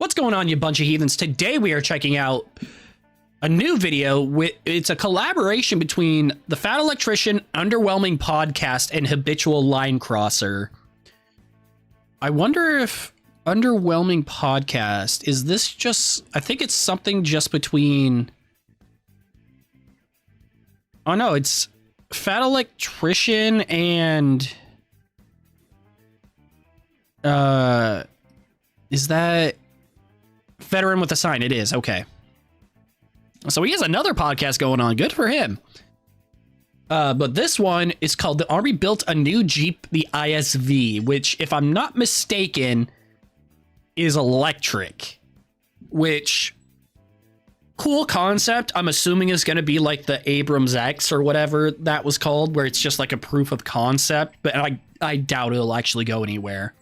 What's going on, you bunch of heathens? Today we are checking out a new video. It's a collaboration between the Fat Electrician, Underwhelming Podcast, and Habitual Line Crosser. I wonder if Underwhelming Podcast, is this just... I think it's something just between... Oh no, it's Fat Electrician and... is that... Veteran with a sign? It is. Okay. So he has another podcast going on. Good for him. But this one is called The Army Built a New Jeep, the ISV, which, if I'm not mistaken, is electric. Which, cool concept. I'm assuming is going to be like the Abrams X or whatever that was called, where it's just like a proof of concept. But I doubt it'll actually go anywhere.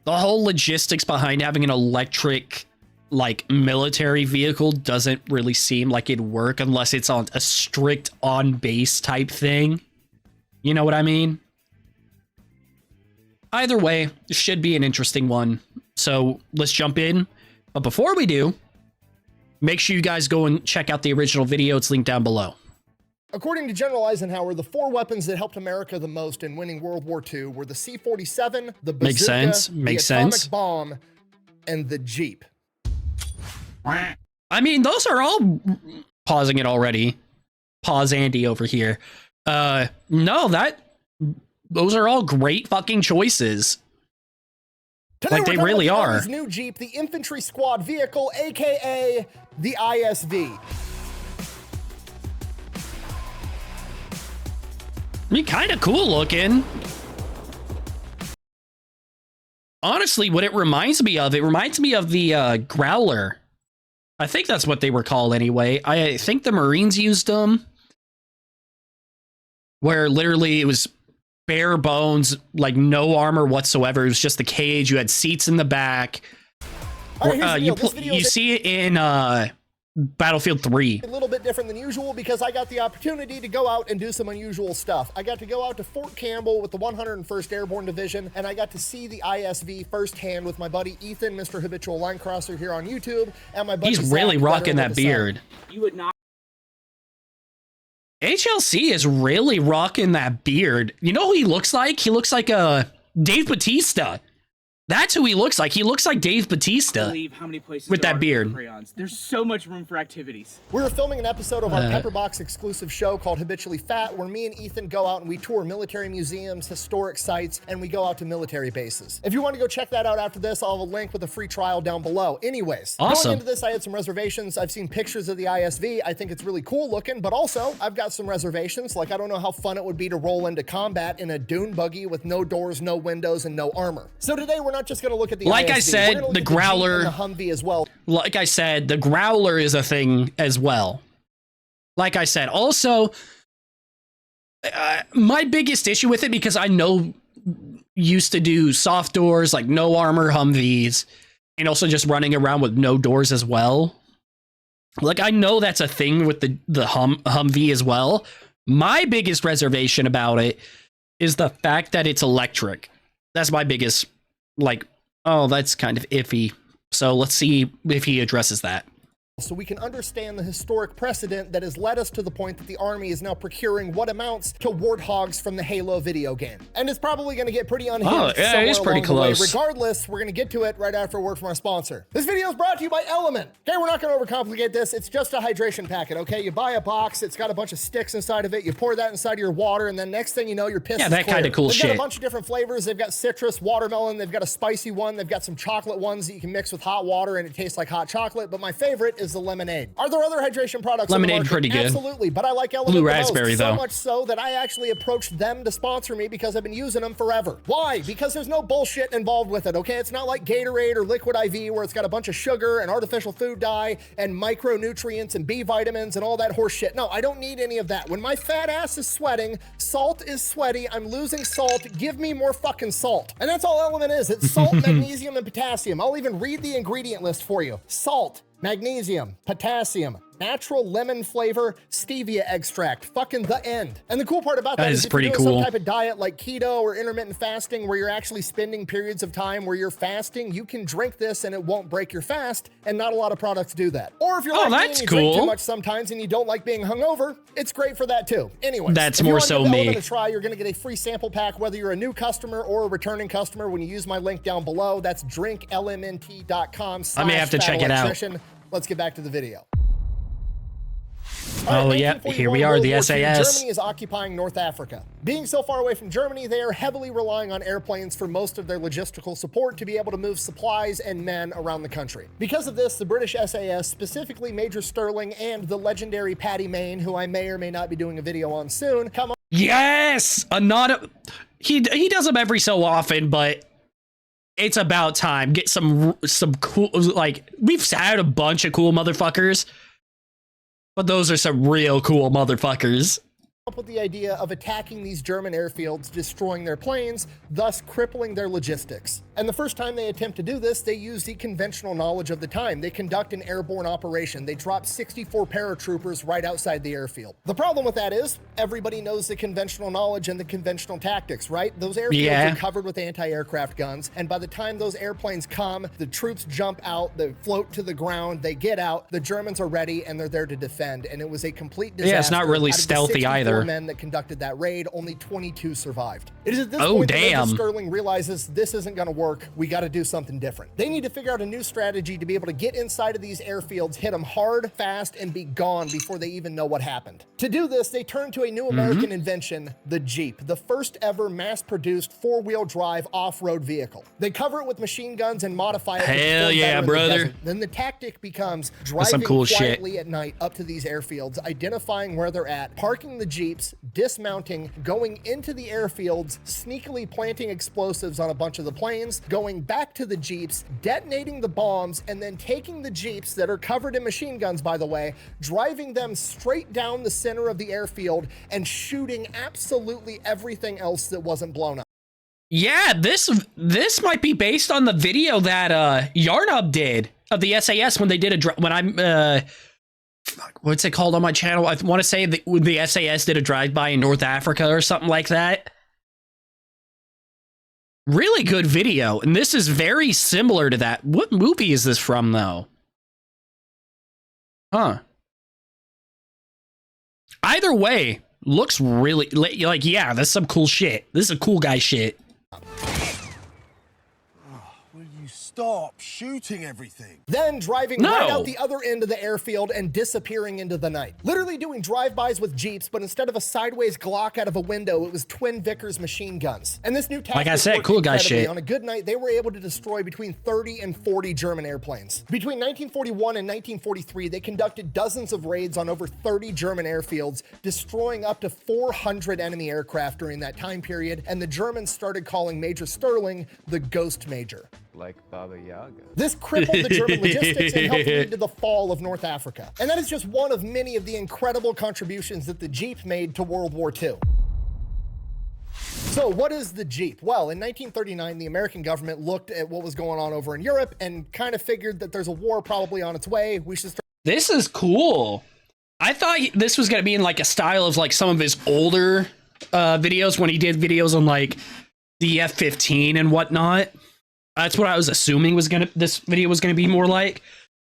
The whole logistics behind having an electric, like, military vehicle doesn't really seem like it'd work unless it's on a strict on-base type thing. You know what I mean? Either way, it should be an interesting one. So let's jump in. But before we do, make sure you guys go and check out the original video. It's linked down below. According to General Eisenhower, the 4 weapons that helped America the most in winning World War II were the C-47, the bazooka, the atomic bomb, and the Jeep. I mean, those are all... Pausing it already. Pause Andy over here. No, those are all great fucking choices. Today like, they really are. His new Jeep, the Infantry Squad Vehicle, aka the ISV. I mean, kind of cool looking. Honestly, what it reminds me of the Growler. I think that's what they were called anyway. I think the Marines used them. Where literally it was bare bones, like no armor whatsoever. It was just the cage. You had seats in the back. Right, you see it in Battlefield 3. A little bit different than usual because I got the opportunity to go out and do some unusual stuff. I got to go out to Fort Campbell with the 101st Airborne Division, and I got to see the ISV firsthand with my buddy Heathen, Mr. Habitual Line Crosser here on YouTube, and my buddy He's really rocking that beard. You would not. HLC is really rocking that beard. You know who he looks like? He looks like Dave Bautista. That's who he looks like. He looks like Dave Bautista. Believe how many places with that beard. Crayons. There's so much room for activities. We were filming an episode of our Pepperbox exclusive show called Habitually Fat, where me and Ethan go out and we tour military museums, historic sites, and we go out to military bases. If you want to go check that out after this, I'll have a link with a free trial down below. Anyways, awesome. Going into this, I had some reservations. I've seen pictures of the ISV. I think it's really cool looking, but also I've got some reservations. Like, I don't know how fun it would be to roll into combat in a dune buggy with no doors, no windows, and no armor. So today we're not just going to look at the like ISV. I said, the Growler, the Humvee as well. Like I said, the Growler is a thing as well. Like I said, also, my biggest issue with it, because I know used to do soft doors, like no armor Humvees, and also just running around with no doors as well. Like, I know that's a thing with the Humvee as well. My biggest reservation about it is the fact that it's electric. That's my biggest, like, oh, that's kind of iffy. So let's see if he addresses that. So we can understand the historic precedent that has led us to the point that the Army is now procuring what amounts to warthogs from the Halo video game. And it's probably going to get pretty unhinged. Oh, yeah, it is pretty close. Regardless, we're going to get to it right after a word from our sponsor. This video is brought to you by Element. Okay, we're not going to overcomplicate this. It's just a hydration packet, okay? You buy a box, it's got a bunch of sticks inside of it, you pour that inside of your water, and then next thing you know, your piss is that kind of cool shit. They've got a bunch of different flavors. They've got citrus, watermelon, they've got a spicy one, they've got some chocolate ones that you can mix with hot water and it tastes like hot chocolate, but my favorite is the lemonade. Are there other hydration products? Lemonade pretty good. Absolutely, but I like Element Blue the raspberry most, though. so much so that I actually approached them to sponsor me because I've been using them forever. Why? Because there's no bullshit involved with it, okay? It's not like Gatorade or Liquid IV where it's got a bunch of sugar and artificial food dye and micronutrients and B vitamins and all that horse shit. No, I don't need any of that. When my fat ass is sweating, salt is sweaty, I'm losing salt, give me more fucking salt. And that's all Element is. It's salt, magnesium, and potassium. I'll even read the ingredient list for you. Salt, magnesium, potassium, Natural lemon flavor, stevia extract, fucking the end. And the cool part about that is if pretty you're doing cool. some type of diet like keto or intermittent fasting where you're actually spending periods of time where you're fasting, you can drink this and it won't break your fast, and not a lot of products do that. Or if you're like me and that's you drink too cool. much sometimes and you don't like being hungover, it's great for that too. Anyways, That's if you more wanna so give the me. element a try, you're gonna get a free sample pack whether you're a new customer or a returning customer when you use my link down below. That's drinklmnt.com. I may have to check it out. Let's get back to the video. Oh, All right, yep, 1941, here we are, World the War II, SAS. Germany is occupying North Africa. Being so far away from Germany, they are heavily relying on airplanes for most of their logistical support to be able to move supplies and men around the country. Because of this, the British SAS, specifically Major Sterling and the legendary Paddy Mayne, who I may or may not be doing a video on soon, come on. Yes, he does them every so often, but it's about time. Get some cool, like, we've had a bunch of cool motherfuckers, but those are some real cool motherfuckers. Up with the idea of attacking these German airfields, destroying their planes, thus crippling their logistics. And the first time they attempt to do this, they use the conventional knowledge of the time. They conduct an airborne operation. They drop 64 paratroopers right outside the airfield. The problem with that is everybody knows the conventional knowledge and the conventional tactics, right? Those airfields are covered with anti-aircraft guns, and by the time those airplanes come, the troops jump out, they float to the ground, they get out, the Germans are ready, and they're there to defend. And it was a complete disaster. Yeah, it's not really Out of the stealthy 64 either. men that conducted that raid, only 22 survived. It is at this Oh, point that Major damn. Sterling realizes this isn't going to work. We got to do something different. They need to figure out a new strategy to be able to get inside of these airfields, hit them hard, fast, and be gone before they even know what happened. To do this, they turn to a new American invention, the Jeep, the first ever mass-produced four-wheel drive off-road vehicle. They cover it with machine guns and modify it. to Hell perform yeah, better in the brother. desert. Then the tactic becomes some driving cool shit. quietly at night up to these airfields, identifying where they're at, parking the Jeeps, dismounting, going into the airfields, sneakily planting explosives on a bunch of the planes, going back to the Jeeps, detonating the bombs, and then taking the Jeeps that are covered in machine guns, by the way, driving them straight down the center of the airfield and shooting absolutely everything else that wasn't blown up. Yeah, this might be based on the video that Yarnub did of the SAS when they did what's it called on my channel? I want to say that the SAS did a drive-by in North Africa or something like that. Really good video, and this is very similar to that. What movie is this from, though? Huh. Either way, looks really, like, yeah, that's some cool shit. This is a cool guy shit. Will you stop shooting everything? Then driving right out the other end of the airfield and disappearing into the night. Literally doing drive-bys with Jeeps, but instead of a sideways Glock out of a window, it was twin Vickers machine guns. And this new tactic, like I said, cool guy shit. On a good night, they were able to destroy between 30 and 40 German airplanes. Between 1941 and 1943, they conducted dozens of raids on over 30 German airfields, destroying up to 400 enemy aircraft during that time period, and the Germans started calling Major Sterling the Ghost Major. Like Baba Yaga. This crippled the German logistics and helped lead to the fall of North Africa. And that is just one of many of the incredible contributions that the Jeep made to World War II. So what is the Jeep? Well, in 1939, the American government looked at what was going on over in Europe and kind of figured that there's a war probably on its way. We should start. This is cool. I thought this was going to be in like a style of like some of his older videos when he did videos on like the F-15 and whatnot. That's what I was assuming this video was gonna be more like.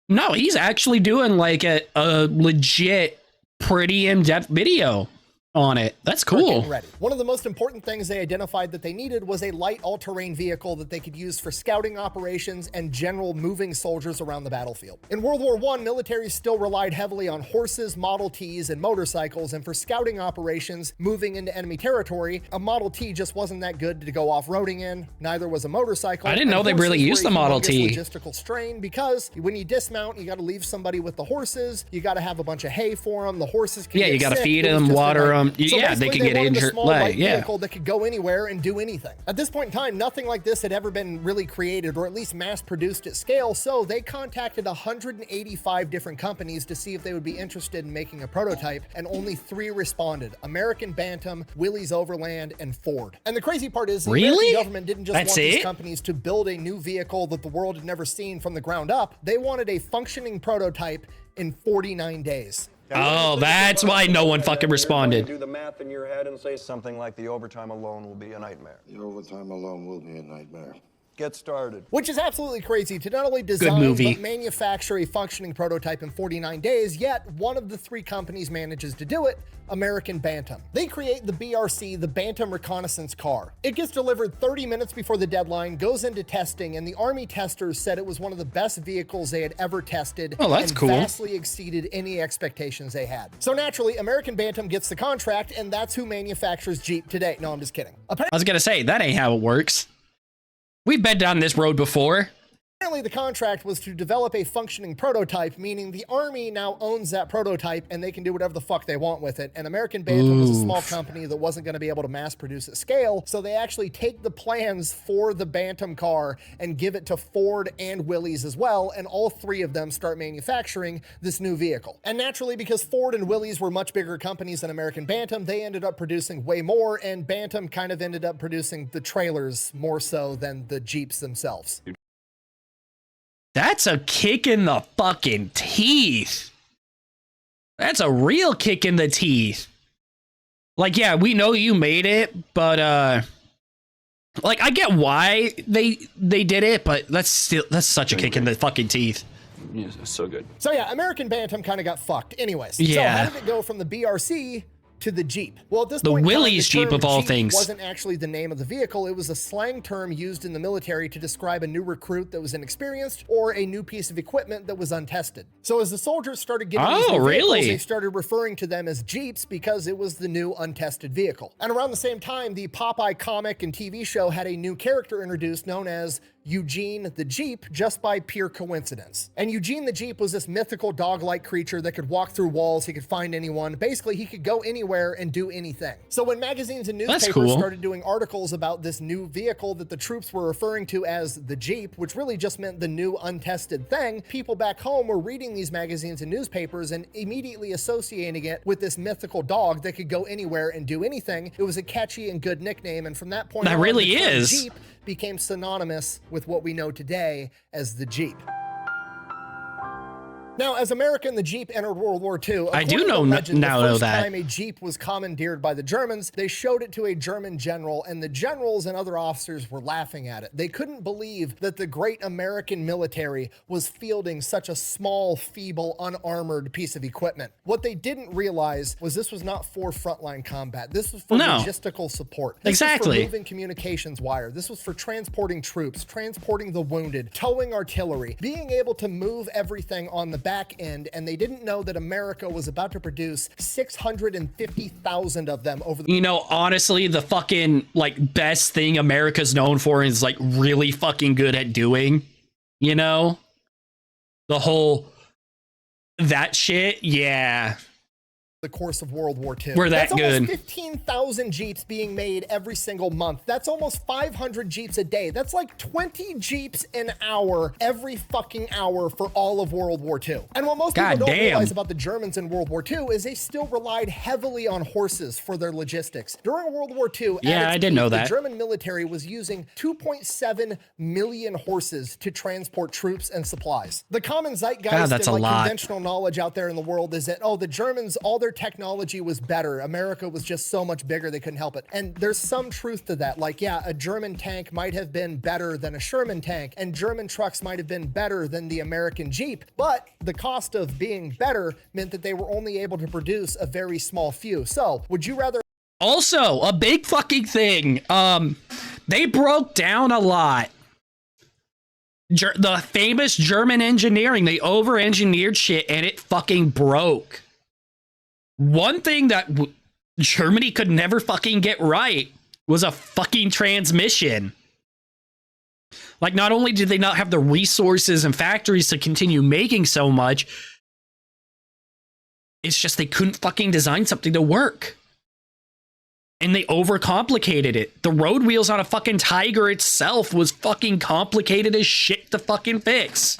No, he's actually doing like a legit, pretty in-depth video on it. That's cool. Ready. One of the most important things they identified that they needed was a light all-terrain vehicle that they could use for scouting operations and general moving soldiers around the battlefield. In World War I, militaries still relied heavily on horses, Model Ts, and motorcycles, and for scouting operations moving into enemy territory, a Model T just wasn't that good to go off-roading in. Neither was a motorcycle. I didn't know they really used the Model T. Logistical strain, because when you dismount, you got to leave somebody with the horses. You got to have a bunch of hay for them. The horses can you get got to sick. feed It was them, just a water them. yeah, they basically, could get wanted a injured. small Like, light yeah. vehicle that could go anywhere and do anything. At this point in time, nothing like this had ever been really created or at least mass-produced at scale, so they contacted 185 different companies to see if they would be interested in making a prototype, and only 3 responded: American Bantam, Willys Overland, and Ford. And the crazy part is the American government didn't just want these companies to build a new vehicle that the world had never seen from the ground up. They wanted a functioning prototype in 49 days. Oh, that's why no one fucking responded. Do the math in your head and say something like the overtime alone will be a nightmare. The overtime alone will be a nightmare. Get started. Which is absolutely crazy to not only design but manufacture a functioning prototype in 49 days, yet one of the 3 companies manages to do it: American Bantam. They create the BRC, the Bantam Reconnaissance Car. It gets delivered 30 minutes before the deadline, goes into testing, and the Army testers said it was one of the best vehicles they had ever tested. Oh, that's cool. Vastly exceeded any expectations they had. So naturally, American Bantam gets the contract, and that's who manufactures Jeep today. No, I'm just kidding. I was gonna say, that ain't how it works. We've been down this road before. Apparently, the contract was to develop a functioning prototype, meaning the Army now owns that prototype and they can do whatever the fuck they want with it. And American Bantam was a small company that wasn't going to be able to mass produce at scale, so they actually take the plans for the Bantam car and give it to Ford and Willys as well, and all 3 of them start manufacturing this new vehicle. And naturally, because Ford and Willys were much bigger companies than American Bantam, they ended up producing way more, and Bantam kind of ended up producing the trailers more so than the Jeeps themselves. That's a kick in the fucking teeth. That's a real kick in the teeth. Like, yeah, we know you made it, but like, I get why they did it, but that's such a kick in the fucking teeth. Yeah, so good. So yeah, American Bantam kind of got fucked. Anyways, Yeah. So how did it go from the BRC to the Jeep? Well, at this The point, Willys Jeep term of all Jeep things. wasn't actually the name of the vehicle. It was a slang term used in the military to describe a new recruit that was inexperienced or a new piece of equipment that was untested. So as the soldiers started getting these new vehicles, they started referring to them as Jeeps because it was the new untested vehicle. And around the same time, the Popeye comic and TV show had a new character introduced known as Eugene the Jeep, just by pure coincidence. And Eugene the Jeep was this mythical dog-like creature that could walk through walls, he could find anyone. Basically, he could go anywhere and do anything. So when magazines and newspapers started doing articles about this new vehicle that the troops were referring to as the Jeep, which really just meant the new untested thing, people back home were reading these magazines and newspapers and immediately associating it with this mythical dog that could go anywhere and do anything. It was a catchy and good nickname, and from that point on, really the term is. Jeep became synonymous with what we know today as the Jeep. Now, as America and the Jeep entered World War II, I do know the first that. time a Jeep was commandeered by the Germans, they showed it to a German general, and the generals and other officers were laughing at it. They couldn't believe that the great American military was fielding such a small, feeble, unarmored piece of equipment. What they didn't realize was this was not for frontline combat. This was for logistical support. This was for moving communications wire. This was for transporting troops, transporting the wounded, towing artillery, being able to move everything on the back end, and they didn't know that America was about to produce 650,000 of them over the— You know, honestly, the fucking, like, best thing America's known for is, like, really fucking good at doing, you know? The whole— that shit, yeah. The course of World War II. We're that That's good. almost 15,000 Jeeps being made every single month. That's almost 500 Jeeps a day. That's like 20 Jeeps an hour every fucking hour for all of World War II. And what most people don't realize about the Germans in World War II is they still relied heavily on horses for their logistics. During World War II, I didn't know that. The German military was using 2.7 million horses to transport troops and supplies. The common zeitgeist and conventional knowledge out there in the world is that, oh, the Germans, all their technology was better. America was just so much bigger, they couldn't help it. And there's some truth to that. Like, yeah, a German tank might have been better than a Sherman tank, and German trucks might have been better than the American Jeep, but the cost of being better meant that they were only able to produce a very small few. So, would you rather— Also, a big fucking thing, they broke down a lot. The famous German engineering, they over-engineered shit and it fucking broke. One thing that Germany could never fucking get right was a fucking transmission. Like, not only did they not have the resources and factories to continue making so much, it's just they couldn't fucking design something to work. and they overcomplicated it. The road wheels on a fucking Tiger itself was fucking complicated as shit to fucking fix.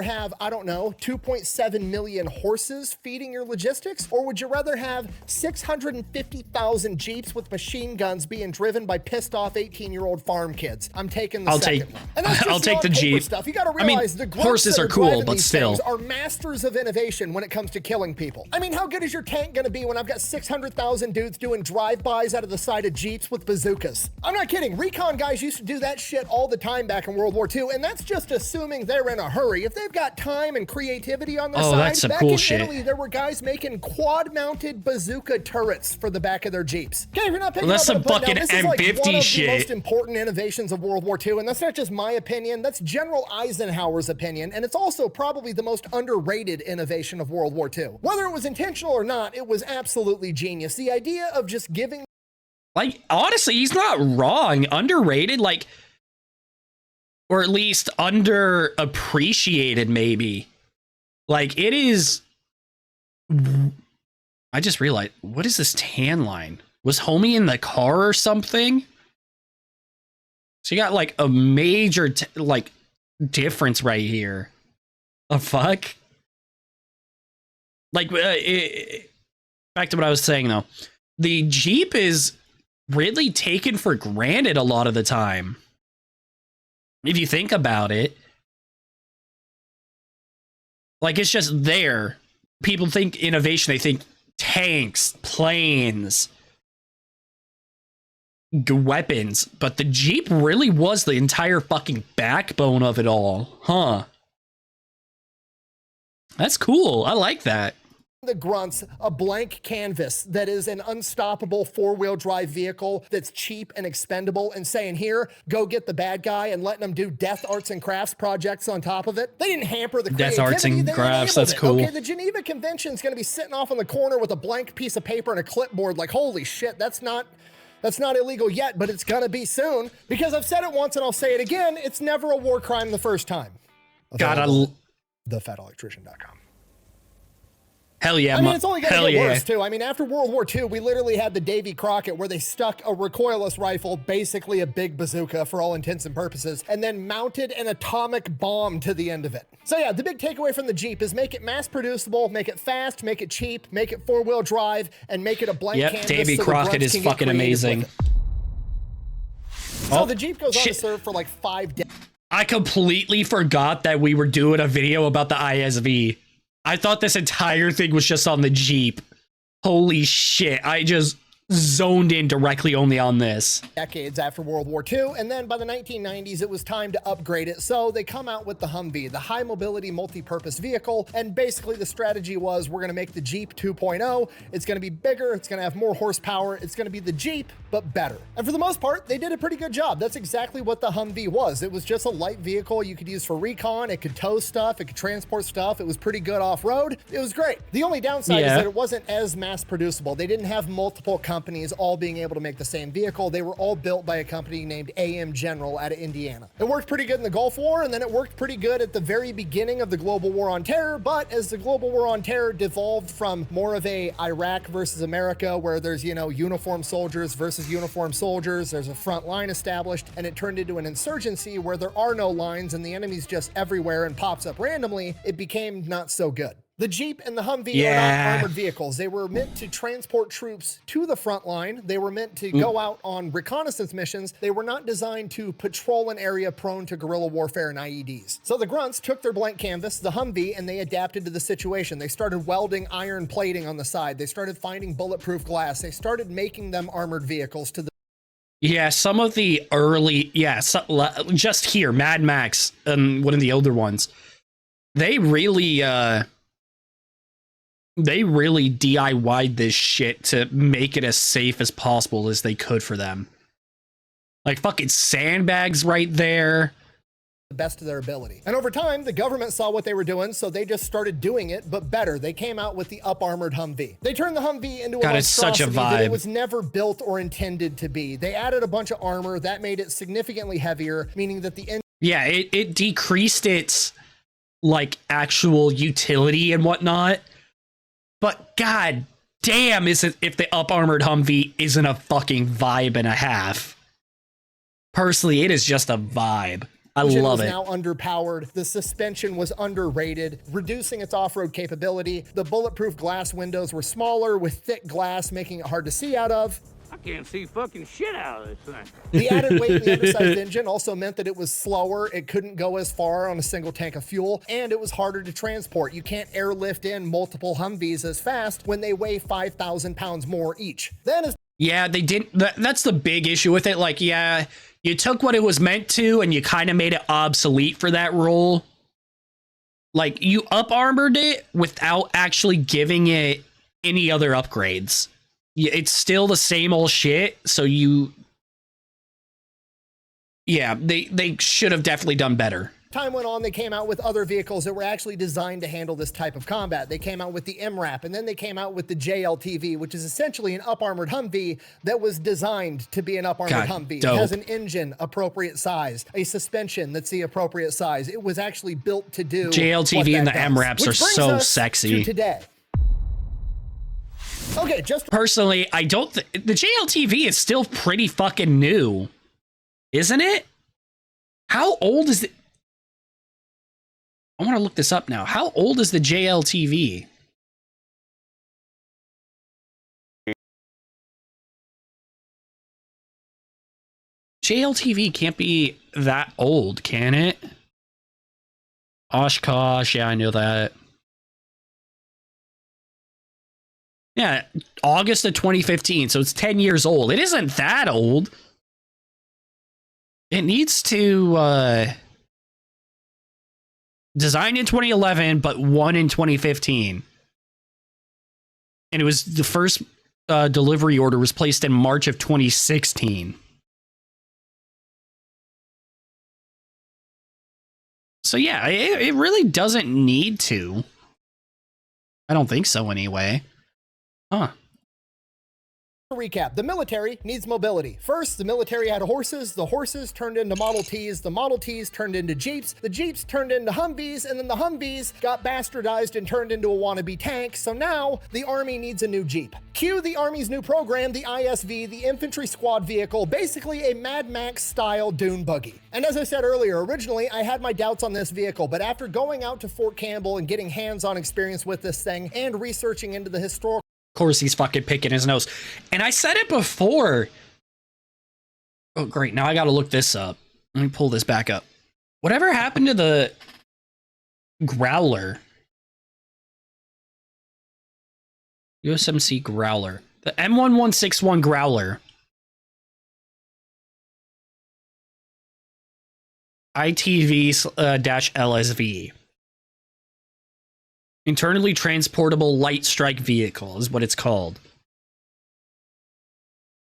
Have, I don't know, 2.7 million horses feeding your logistics? Or would you rather have 650,000 Jeeps with machine guns being driven by pissed off 18-year-old farm kids? I'm taking the second one. And that's just I'll take the on paper Jeep. stuff. You gotta I mean, realize the grunts horses that are cool, driving but these still. things are masters of innovation when it comes to killing people. I mean, how good is your tank gonna be when I've got 600,000 dudes doing drive-bys out of the side of Jeeps with bazookas? I'm not kidding. Recon guys used to do that shit all the time back in World War II, and that's just assuming they're in a hurry. If they've got time and creativity on their side, that's some back cool in shit. Italy, there were guys making quad-mounted bazooka turrets for the back of their Jeeps. Okay, if you're not picking Well, that's up what I'm some putting down, fucking this is like M50 one of shit. the most important innovations of World War II, and that's not just my opinion, that's General Eisenhower's opinion, and it's also probably the most underrated innovation of World War II. Whether it was intentional or not, it was absolutely genius. The idea of just giving Like, honestly, he's not wrong. Underrated, like, or at least underappreciated, maybe. Like, it is. I just realized, what is this tan line? Was homie in the car or something? So you got like a major like difference right here. A fuck? Like, back to what I was saying though. The Jeep is really taken for granted a lot of the time. If you think about it. Like, it's just there. People think innovation, they think tanks, planes, weapons, but the Jeep really was the entire fucking backbone of it all, huh? That's cool. I like that. the grunts a blank canvas that is an unstoppable four-wheel drive vehicle that's cheap and expendable, and saying, here, go get the bad guy, and letting them do death arts and crafts projects on top of it. They didn't hamper the creativity. Death arts and they crafts, enabled that's it. cool. Okay, the Geneva Convention's gonna be sitting off in the corner with a blank piece of paper and a clipboard like, holy shit, that's not illegal yet, but it's gonna be soon. Because I've said it once and I'll say it again, it's never a war crime the first time. Gotta... TheFatElectrician.com. Hell yeah, I mean, it's only going to get yeah. worse, too. I mean, after World War II, we literally had the Davy Crockett where they stuck a recoilless rifle, basically a big bazooka for all intents and purposes, and then mounted an atomic bomb to the end of it. So yeah, the big takeaway from the Jeep is make it mass producible, make it fast, make it cheap, make it four-wheel drive, and make it a blank canvas. Davy so Crockett the is grunts can fucking get creative amazing. with it. So the Jeep goes on to serve for like 5 days. I completely forgot that we were doing a video about the ISV. I thought this entire thing was just on the Jeep. Holy shit, I just zoned in directly only on this. Decades after World War II, and then by the 1990s, it was time to upgrade it. So they come out with the Humvee, the high mobility multi-purpose vehicle, and basically the strategy was we're gonna make the Jeep 2.0. It's gonna be bigger, it's gonna have more horsepower, it's gonna be the Jeep, but better. And for the most part, they did a pretty good job. That's exactly what the Humvee was. It was just a light vehicle you could use for recon, it could tow stuff, it could transport stuff, it was pretty good off-road. It was great. The only downside is that it wasn't as mass producible. They didn't have multiple companies all being able to make the same vehicle. They were all built by a company named AM General out of Indiana. It worked pretty good in the Gulf War, and then it worked pretty good at the very beginning of the global war on terror, but as the global war on terror devolved from more of a Iraq versus America, where there's, you know, uniformed soldiers versus uniformed soldiers, there's a front line established, and it turned into an insurgency where there are no lines and the enemy's just everywhere and pops up randomly, it became not so good. The Jeep and the Humvee are not armored vehicles. They were meant to transport troops to the front line. They were meant to go out on reconnaissance missions. They were not designed to patrol an area prone to guerrilla warfare and IEDs. So the grunts took their blank canvas, the Humvee, and they adapted to the situation. They started welding iron plating on the side. They started finding bulletproof glass. They started making them armored vehicles to the some of the early, just here, Mad Max, one of the older ones, they really DIY'd this shit to make it as safe as possible as they could for them. Like fucking sandbags right there. The best of their ability. And over time, the government saw what they were doing, so they just started doing it, but better. They came out with the up-armored Humvee. They turned the Humvee into a monstrosity that it was never built or intended to be. They added a bunch of armor that made it significantly heavier, meaning that the it decreased its like actual utility and whatnot. But god damn is it if the up-armored Humvee isn't a fucking vibe and a half. Personally, it is just a vibe. I love it. It was now underpowered. The suspension was underrated, reducing its off-road capability. The bulletproof glass windows were smaller with thick glass, making it hard to see out of. I can't see fucking shit out of this thing. The added weight in the undersized engine also meant that it was slower. It couldn't go as far on a single tank of fuel, and it was harder to transport. You can't airlift in multiple Humvees as fast when they weigh 5,000 pounds more each. Then as Yeah, they didn't. That's the big issue with it. Like, yeah, you took what it was meant to and you kind of made it obsolete for that role. Like, you up-armored it without actually giving it any other upgrades. It's still the same old shit, so you... Yeah, they should have definitely done better. time went on, they came out with other vehicles that were actually designed to handle this type of combat. They came out with the MRAP, and then they came out with the JLTV, which is essentially an up-armored Humvee that was designed to be an up-armored Humvee. Dope. It has an engine appropriate size, a suspension that's the appropriate size. It was actually built to do JLTV and the MRAPs are so sexy. To today. Okay, just personally, I don't the JLTV is still pretty fucking new, isn't it? How old is it? I want to look this up now. How old is the JLTV? JLTV can't be that old, can it? Oshkosh, yeah, I knew that. Yeah, August of 2015, so it's 10 years old. It isn't that old. It needs to designed in 2011, but won in 2015. And it was the first delivery order was placed in March of 2016. So yeah, it really doesn't need to. I don't think so anyway. Huh. Recap, the military needs mobility. First, the military had horses. The horses turned into Model Ts. The Model Ts turned into Jeeps. The Jeeps turned into Humvees, and then the Humvees got bastardized and turned into a wannabe tank. So now the Army needs a new Jeep. Cue the Army's new program, the ISV, the Infantry Squad Vehicle, basically a Mad Max style dune buggy. And as I said earlier, originally I had my doubts on this vehicle, but after going out to Fort Campbell and getting hands-on experience with this thing and researching into the historical Of course, he's fucking picking his nose. And I said it before. Oh, great. Now I got to look this up. Let me pull this back up. Whatever happened to the Growler? USMC Growler. The M1161 Growler. ITV-LSV. Internally transportable light strike vehicle is what it's called.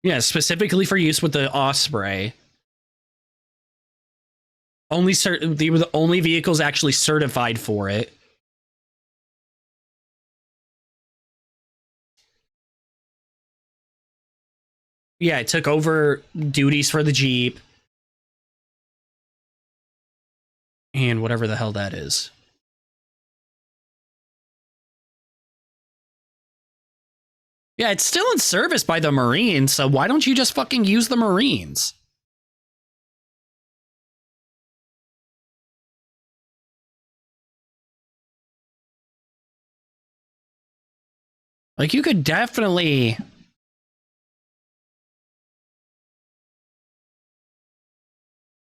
Yeah, specifically for use with the Osprey. They were the only vehicles actually certified for it. Yeah, it took over duties for the Jeep. And whatever the hell that is. Yeah, it's still in service by the Marines, so why don't you just fucking use the Marines? Like, you could definitely...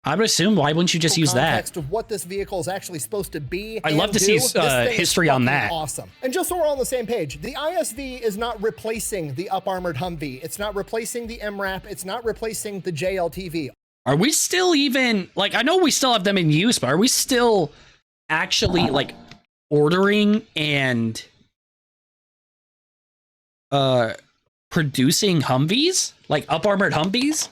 I would assume, why wouldn't you just use that? Context of what this vehicle is actually supposed to be. I'd love to see history on that. Awesome. And just so we're on the same page, the ISV is not replacing the up-armored Humvee. It's not replacing the MRAP. It's not replacing the JLTV. Are we still even, like, I know we still have them in use, but are we still actually, like, ordering and producing Humvees? Like, up-armored Humvees?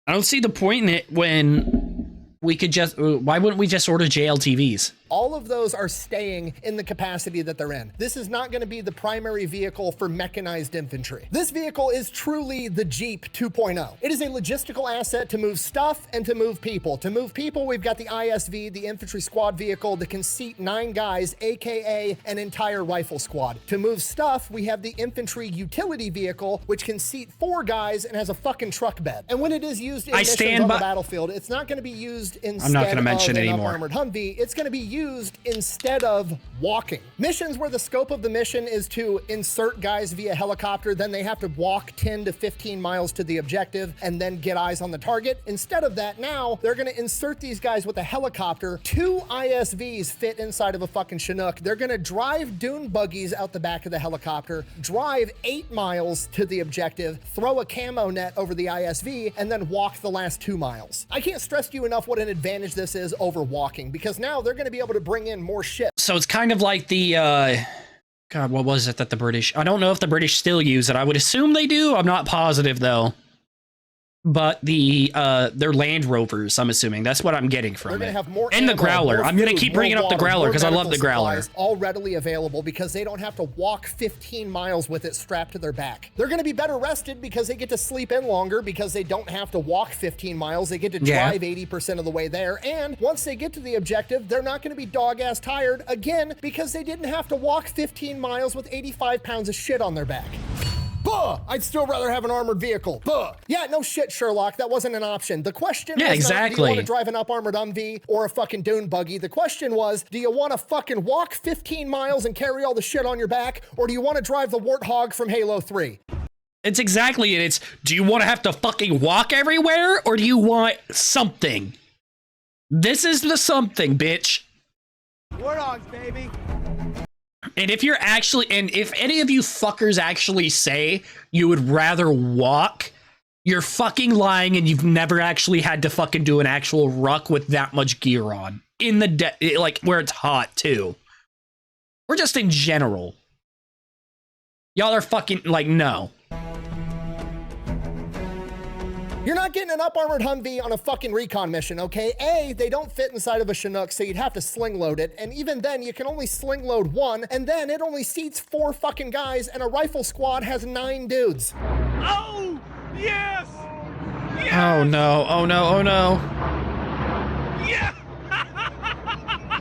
I don't see the point in it when we could just... Why wouldn't we just order JLTVs? all of those are staying in the capacity that they're in. This is not going to be the primary vehicle for mechanized infantry. This vehicle is truly the Jeep 2.0. It is a logistical asset to move stuff and to move people. To move people, we've got the ISV, the Infantry Squad Vehicle, that can seat 9 guys, aka an entire rifle squad. To move stuff, we have the Infantry Utility Vehicle, which can seat 4 guys and has a fucking truck bed. And when it is used in missions on the battlefield, it's not going to be used instead of an armored Humvee. It's going to be used instead of walking. Missions where the scope of the mission is to insert guys via helicopter, then they have to walk 10 to 15 miles to the objective and then get eyes on the target. Instead of that, now they're going to insert these guys with a helicopter. 2 ISVs fit inside of a fucking Chinook. They're going to drive dune buggies out the back of the helicopter, drive 8 miles to the objective, throw a camo net over the ISV, and then walk the last 2 miles. I can't stress to you enough what an advantage this is over walking, because now they're going to be able to bring in more shit. So it's kind of like the, God, what was it that the British, I don't know if the British still use it. I would assume they do. I'm not positive though. But they're Land Rovers, I'm assuming. That's what I'm getting from it. And the Growler. I'm going to keep bringing up the Growler because I love the Growler. All readily available because they don't have to walk 15 miles with it strapped to their back. They're going to be better rested because they get to sleep in longer because they don't have to walk 15 miles. They get to drive 80% of the way there. And once they get to the objective, they're not going to be dog-ass tired again because they didn't have to walk 15 miles with 85 pounds of shit on their back. Buh! I'd still rather have an armored vehicle. Buh! Yeah, no shit, Sherlock. That wasn't an option. The question was not, do you want to drive an up-armored Humvee or a fucking dune buggy? The question was, do you want to fucking walk 15 miles and carry all the shit on your back, or do you want to drive the Warthog from Halo 3? It's exactly it. It's, do you want to have to fucking walk everywhere, or do you want something? This is the something, bitch. Warthogs, baby. And if you're actually, and if any of you fuckers actually say you would rather walk, you're fucking lying and you've never actually had to fucking do an actual ruck with that much gear on. In the, like, where it's hot, too. Or just in general. Y'all are fucking, like, no. You're not getting an up-armored Humvee on a fucking recon mission, okay? A, they don't fit inside of a Chinook, so you'd have to sling load it, and even then, you can only sling load 1, and then it only seats 4 fucking guys, and a rifle squad has 9 dudes. Oh, yes! Yes! Oh no, oh no, oh no. Yeah!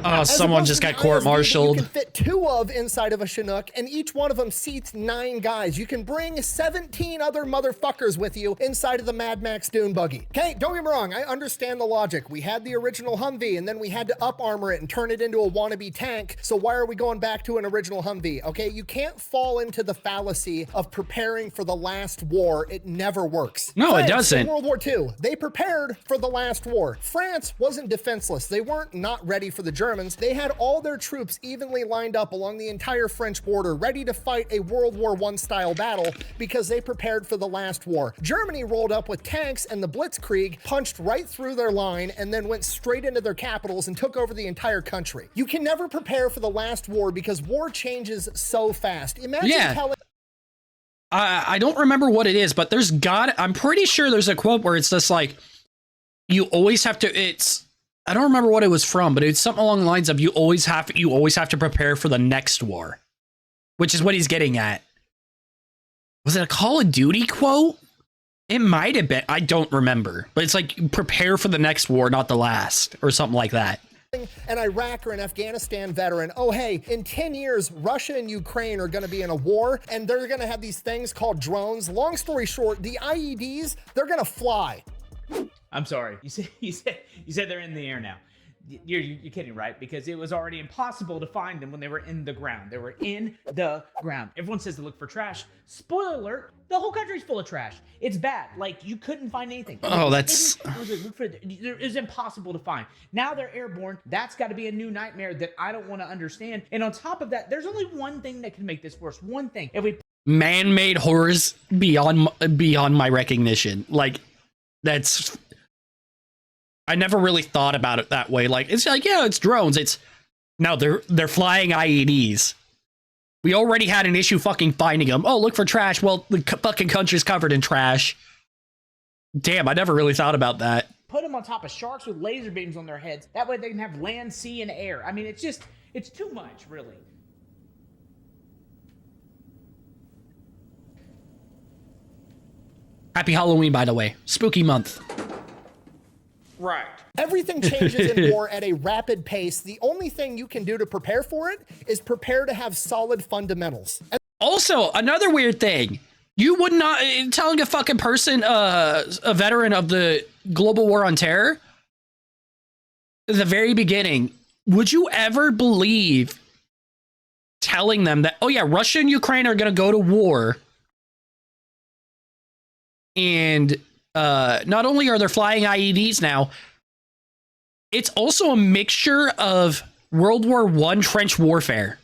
Oh, someone just got court-martialed. You can fit 2 of inside of a Chinook, and each one of them seats 9 guys. You can bring 17 other motherfuckers with you inside of the Mad Max Dune buggy. Okay, don't get me wrong, I understand the logic. We had the original Humvee, and then we had to up-armor it and turn it into a wannabe tank, so why are we going back to an original Humvee? Okay, you can't fall into the fallacy of preparing for the last war. It never works. No, France, it doesn't. in World War II, they prepared for the last war. France wasn't defenseless. They weren't not ready for the Germans. They had all their troops evenly lined up along the entire French border, ready to fight a World War I style battle because they prepared for the last war. Germany rolled up with tanks and the Blitzkrieg punched right through their line and then went straight into their capitals and took over the entire country. You can never prepare for the last war because war changes so fast. Imagine telling... I don't remember what it is, but I'm pretty sure there's a quote where it's just like, you always have to, I don't remember what it was from, but it's something along the lines of you always have to prepare for the next war, which is what he's getting at. Was it a Call of Duty quote? It might have been. I don't remember, but it's like prepare for the next war, not the last, or something like that. An Iraq or an Afghanistan veteran, oh hey, in 10 years, Russia and Ukraine are going to be in a war, and they're going to have these things called drones. Long story short, the IEDs, they're going to fly. I'm sorry. You said they're in the air now. You're kidding, right? Because it was already impossible to find them when they were in the ground. They were in the ground. Everyone says to look for trash. Spoiler alert, the whole country's full of trash. It's bad. Like, you couldn't find anything. Oh, that's... It was impossible to find. Now they're airborne. That's got to be a new nightmare that I don't want to understand. And on top of that, there's only one thing that can make this worse. One thing. If we... Man-made horrors beyond my recognition. Like, that's... I never really thought about it that way. Like, it's like, yeah, it's drones. No, they're flying IEDs. We already had an issue fucking finding them. Oh, look for trash. Well, the fucking country's covered in trash. Damn, I never really thought about that. put them on top of sharks with laser beams on their heads. That way they can have land, sea, and air. I mean, it's too much, really. Happy Halloween, by the way. Spooky month. Right. Everything changes in war at a rapid pace. The only thing you can do to prepare for it is prepare to have solid fundamentals. Also, another weird thing. You would not, telling a fucking person, a veteran of the global war on terror, at the very beginning, would you ever believe telling them that, oh yeah, Russia and Ukraine are going to go to war, and not only are there flying IEDs now, it's also a mixture of World War I trench warfare.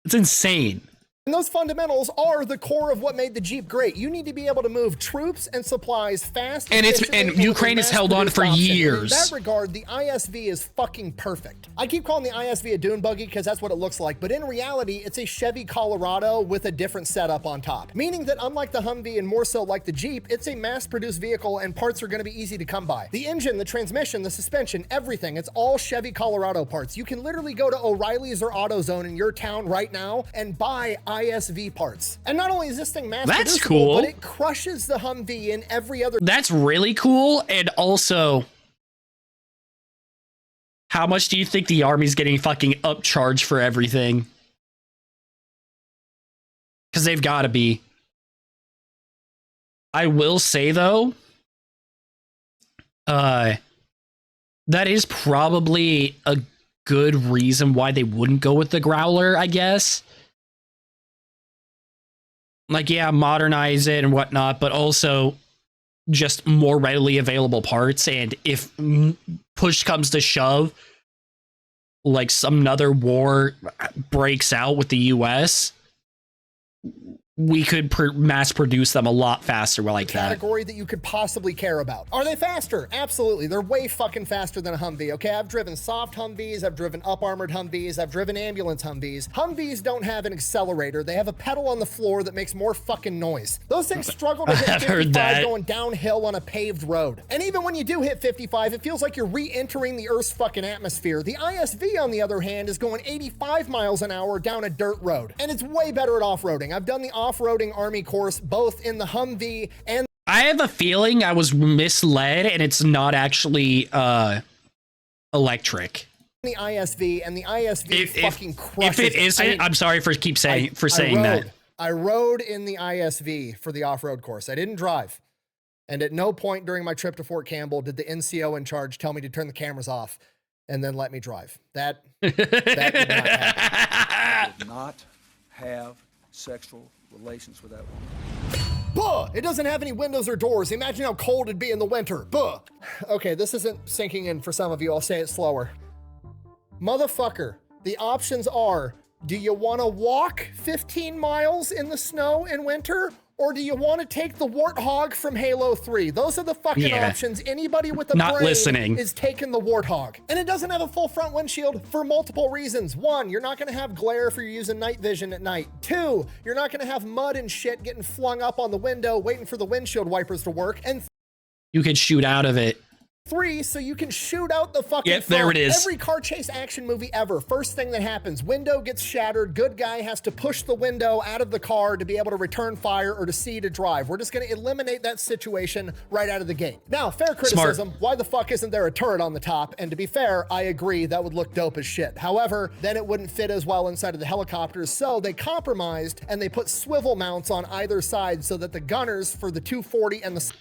It's insane. And those fundamentals are the core of what made the Jeep great. You need to be able to move troops and supplies fast. And Ukraine has held on for years. In that regard, the ISV is fucking perfect. I keep calling the ISV a dune buggy because that's what it looks like, but in reality, it's a Chevy Colorado with a different setup on top. Meaning that unlike the Humvee and more so like the Jeep, it's a mass-produced vehicle and parts are going to be easy to come by. The engine, the transmission, the suspension, everything, it's all Chevy Colorado parts. You can literally go to O'Reilly's or AutoZone in your town right now and buy ISV parts. And not only is this thing mass That's producible, cool. but it crushes the Humvee in every other. That's really cool. And also, how much do you think the Army's getting fucking upcharged for everything? Because they've got to be. I will say, though, that is probably a good reason why they wouldn't go with the Growler, I guess. Like, yeah, modernize it and whatnot, but also just more readily available parts. And if push comes to shove, like some another war breaks out with the US, we could mass produce them a lot faster like that. Category that you could possibly care about. Are they faster? Absolutely. They're way fucking faster than a Humvee, okay? I've driven soft Humvees, I've driven up-armored Humvees, I've driven ambulance Humvees. Humvees don't have an accelerator. They have a pedal on the floor that makes more fucking noise. Those things struggle to hit 55 going downhill on a paved road. And even when you do hit 55, it feels like you're re-entering the Earth's fucking atmosphere. The ISV, on the other hand, is going 85 miles an hour down a dirt road. And it's way better at off-roading. I've done the off-roading Army course, both in the Humvee and I have a feeling I was misled and it's not actually electric. the ISV, and the ISV fucking crushes. If it isn't, I'm sorry for saying that. I rode in the ISV for the off-road course. I didn't drive. And at no point during my trip to Fort Campbell did the NCO in charge tell me to turn the cameras off and then let me drive. That did not happen. Did not have sexual relations with that woman. Buh! It doesn't have any windows or doors. Imagine how cold it'd be in the winter. Buh! Okay, this isn't sinking in for some of you. I'll say it slower. Motherfucker, the options are, do you want to walk 15 miles in the snow in winter? Or do you want to take the Warthog from Halo 3? Those are the fucking options. Anybody with a brain is taking the Warthog. And it doesn't have a full front windshield for multiple reasons. One, you're not going to have glare if you're using night vision at night. Two, you're not going to have mud and shit getting flung up on the window waiting for the windshield wipers to work. And you could shoot out of it. Three, so you can shoot out the fucking front. There it is. Every car chase action movie ever, first thing that happens, window gets shattered, good guy has to push the window out of the car to be able to return fire or to see to drive. We're just going to eliminate that situation right out of the gate. Now, fair criticism, why the fuck isn't there a turret on the top? And to be fair, I agree, that would look dope as shit. However, then it wouldn't fit as well inside of the helicopters, so they compromised and they put swivel mounts on either side so that the gunners for the 240 and the...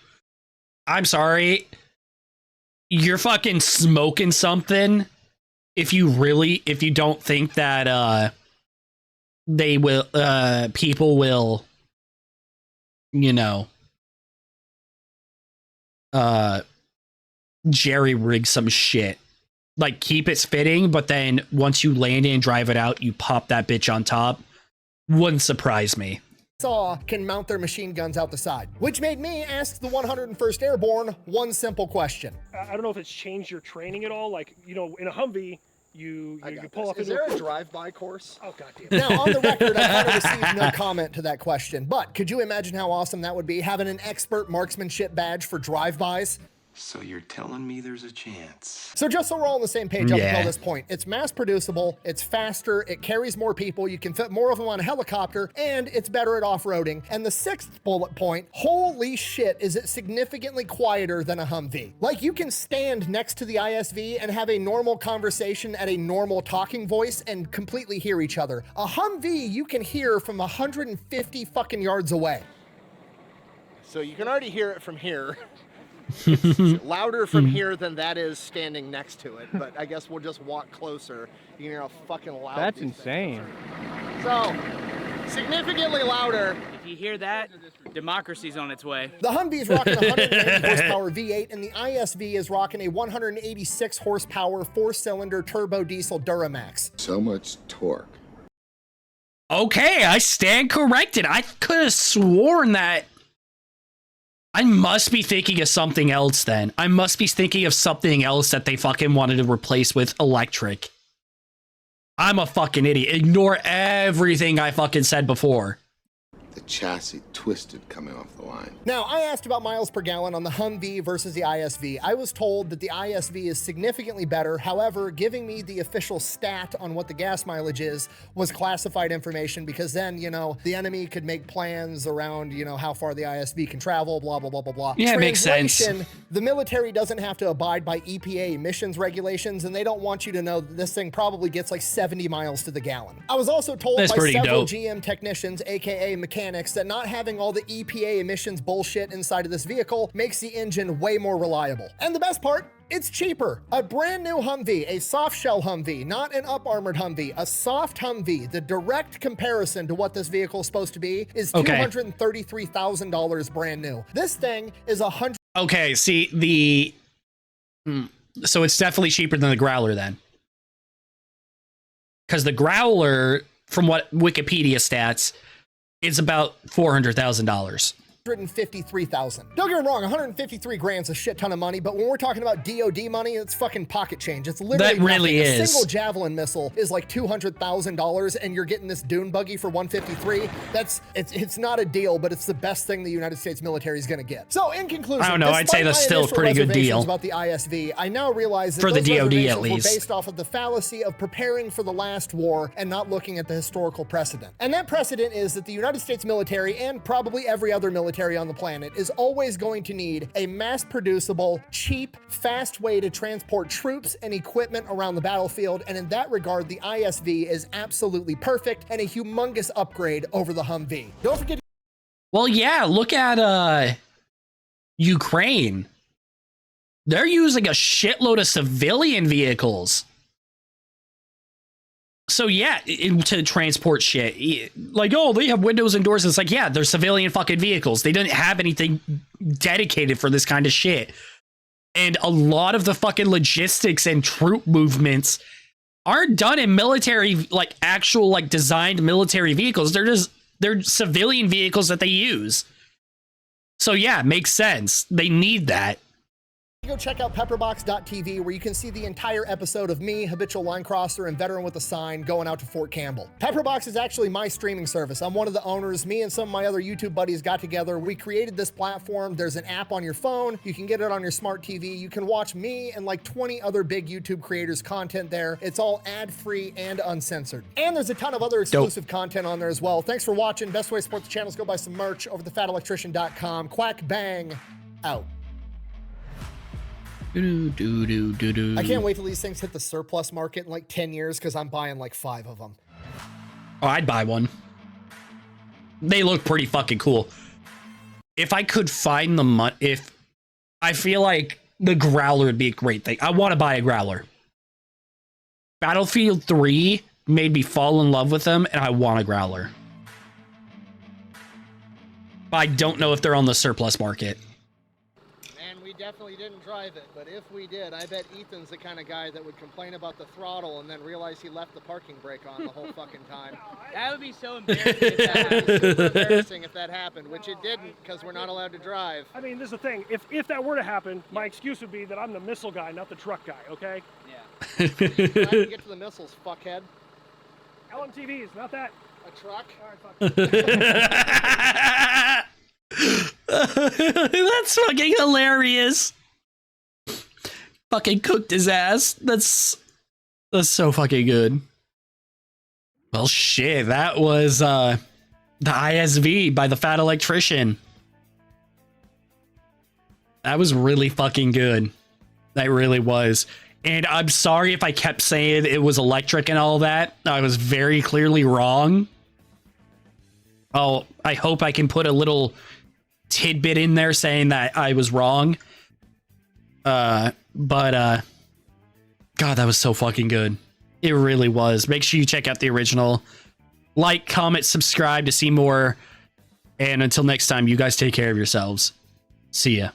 I'm sorry. You're fucking smoking something if you don't think that they will people will, you know, jerry rig some shit. Like, keep it fitting, but then once you land it and drive it out, you pop that bitch on top. Wouldn't surprise me. Can mount their machine guns out the side, which made me ask the 101st Airborne one simple question. I don't know if it's changed your training at all. Like, you know, in a Humvee, You I got pull this. up Is into there a drive-by course? Oh goddamn. Now, on the record, I kind of received no comment to that question, but could you imagine how awesome that would be, having an expert marksmanship badge for drive-bys? So you're telling me there's a chance? So just so we're all on the same page up Yeah. until this point, it's mass producible, it's faster, it carries more people, you can fit more of them on a helicopter, and it's better at off-roading. And the 6th bullet point, holy shit, is it significantly quieter than a Humvee. Like, you can stand next to the ISV and have a normal conversation at a normal talking voice and completely hear each other. A Humvee you can hear from 150 fucking yards away. So you can already hear it from here. It's louder from here than that is standing next to it, but I guess we'll just walk closer. You can hear how fucking loud. That's insane. So, significantly louder. If you hear that, democracy's on its way. The Humvee's rocking a 190 horsepower V8, and the ISV is rocking a 186 horsepower 4-cylinder turbo diesel Duramax. So much torque. Okay, I stand corrected. I could have sworn that. I must be thinking of something else then. I must be thinking of something else that they fucking wanted to replace with electric. I'm a fucking idiot. Ignore everything I fucking said before. The chassis twisted coming off the line. Now, I asked about miles per gallon on the Humvee versus the ISV. I was told that the ISV is significantly better. However, giving me the official stat on what the gas mileage is was classified information, because then, you know, the enemy could make plans around, you know, how far the ISV can travel, blah, blah, blah, blah, blah. Yeah, it makes sense. Translation, the military doesn't have to abide by EPA emissions regulations, and they don't want you to know that this thing probably gets like 70 miles to the gallon. I was also told That's by pretty several dope. GM technicians, aka mechanics, that not having all the EPA emissions bullshit inside of this vehicle makes the engine way more reliable. And the best part, it's cheaper. A brand new Humvee, a soft shell Humvee, not an up armored Humvee, a soft Humvee. The direct comparison to what this vehicle is supposed to be is $233,000 brand new. This thing is Okay, see, so it's definitely cheaper than the Growler then. Because the Growler, from what Wikipedia stats, is about $400,000. $153,000. Don't get me wrong, 153 grand's a shit ton of money, but when we're talking about DOD money, it's fucking pocket change. It's literally That really nothing. A is. single Javelin missile is like $200,000, and you're getting this dune buggy for 153. It's not a deal, but it's the best thing the United States military is going to get. So in conclusion, I don't know, I'd say despite that's my still a initial pretty good reservations deal. about the ISV, I now realize that For the those DOD reservations at least. were based off of the fallacy of preparing for the last war and not looking at the historical precedent. And that precedent is that the United States military, and probably every other military on the planet, is always going to need a mass-producible, cheap, fast way to transport troops and equipment around the battlefield, and in that regard, the ISV is absolutely perfect and a humongous upgrade over the Humvee. Don't forget to Well, yeah, look at Ukraine. They're using a shitload of civilian vehicles. So yeah, to transport shit. Like, oh, they have windows and doors. It's like, yeah, they're civilian fucking vehicles. They didn't have anything dedicated for this kind of shit. And a lot of the fucking logistics and troop movements aren't done in military, like actual, like designed military vehicles. They're civilian vehicles that they use. So yeah, it makes sense. They need that. go check out pepperbox.tv, where you can see the entire episode of me, habitual line crosser, and veteran with a sign going out to Fort Campbell. Pepperbox is actually my streaming service. I'm one of the owners. Me and some of my other YouTube buddies got together. We created this platform. There's an app on your phone. You can get it on your smart TV. You can watch me and like 20 other big YouTube creators' content there. It's all ad-free and uncensored. And there's a ton of other exclusive content on there as well. Thanks for watching. Best way to support the channel is go buy some merch over at thefatelectrician.com. Quack bang out. I can't wait till these things hit the surplus market in like 10 years because I'm buying like 5 of them. Oh, I'd buy one. They look pretty fucking cool. If I could find the money, if I feel like the Growler would be a great thing. I want to buy a Growler. Battlefield 3 made me fall in love with them, and I want a Growler. But I don't know if they're on the surplus market. And we definitely definitely didn't drive it, but if we did, I bet Ethan's the kind of guy that would complain about the throttle and then realize he left the parking brake on the whole fucking time. That would be so embarrassing if that That happened. would be super embarrassing if that happened, which it didn't because we're not allowed to drive. I mean, this is the thing. If that were to happen, my excuse would be that I'm the missile guy, not the truck guy, okay? Yeah. Trying to get to the missiles, fuckhead. LMTVs, not that. A truck? All right, fuck. That's fucking hilarious. Fucking cooked his ass. That's so fucking good. Well, shit, that was the ISV by the Fat Electrician. That was really fucking good. That really was. And I'm sorry if I kept saying it was electric and all that. I was very clearly wrong. Oh, I hope I can put a little tidbit in there saying that I was wrong. God, that was so fucking good. It really was. Make sure you check out the original. Like, comment, subscribe to see more. And until next time, you guys take care of yourselves. See ya.